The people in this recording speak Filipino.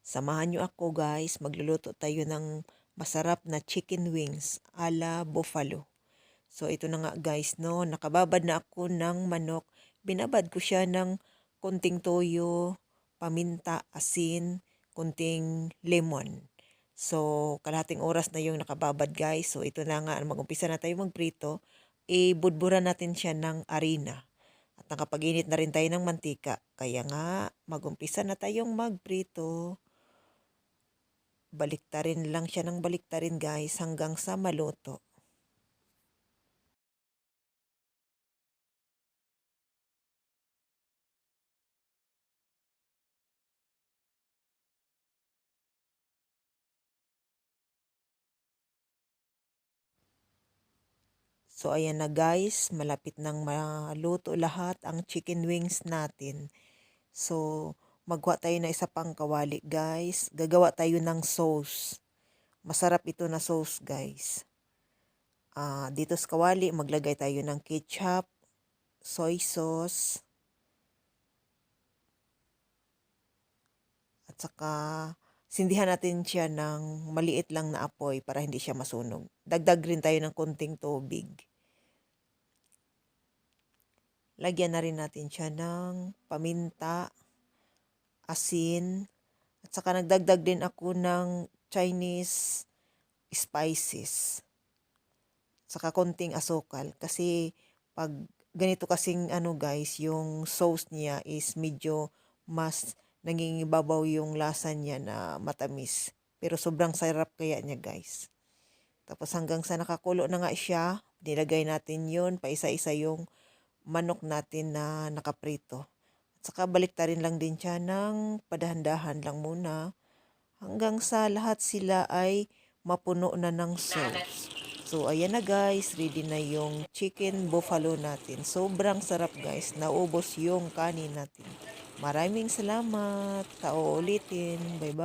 Samahan nyo ako guys, magluluto tayo ng masarap na chicken wings ala buffalo. So ito na nga guys, no, nakababad na ako ng manok. Binabad ko siya ng konting toyo, paminta, asin, konting lemon. So kalahating oras na yung nakababad guys. So ito na nga, mag-umpisa na tayo magprito. Ibudburan natin siya ng harina. At nakapag-init na rin tayo ng mantika. Kaya nga, mag-umpisa na tayong magprito. Baliktarin lang siya ng baliktarin guys hanggang sa maluto. So ayan na guys, malapit nang maluto lahat ang chicken wings natin. So magwa tayo na isa pang kawali guys. Gagawa tayo ng sauce. Masarap ito na sauce guys. Dito sa kawali maglagay tayo ng ketchup, soy sauce, at saka sindihan natin siya ng maliit lang na apoy para hindi siya masunog. Dagdag rin tayo ng konting tubig. Lagyan na rin natin siya ng paminta, asin, at saka nagdagdag din ako ng Chinese spices. Saka konting asukal kasi pag ganito kasing ano guys, yung sauce niya is medyo mas nangingibabaw yung lasa niya na matamis. Pero sobrang sarap kaya niya guys. Tapos hanggang sa nakakulo na nga siya, nilagay natin yun, paisa-isa yung manok natin na nakaprito. At saka baliktarin lang din siya ng padahan-dahan lang muna hanggang sa lahat sila ay mapuno na ng sauce. So ayan na guys, ready na yung chicken buffalo natin. Sobrang sarap guys, naubos yung kanin natin. Maraming salamat. Tao ulitin. Bye bye.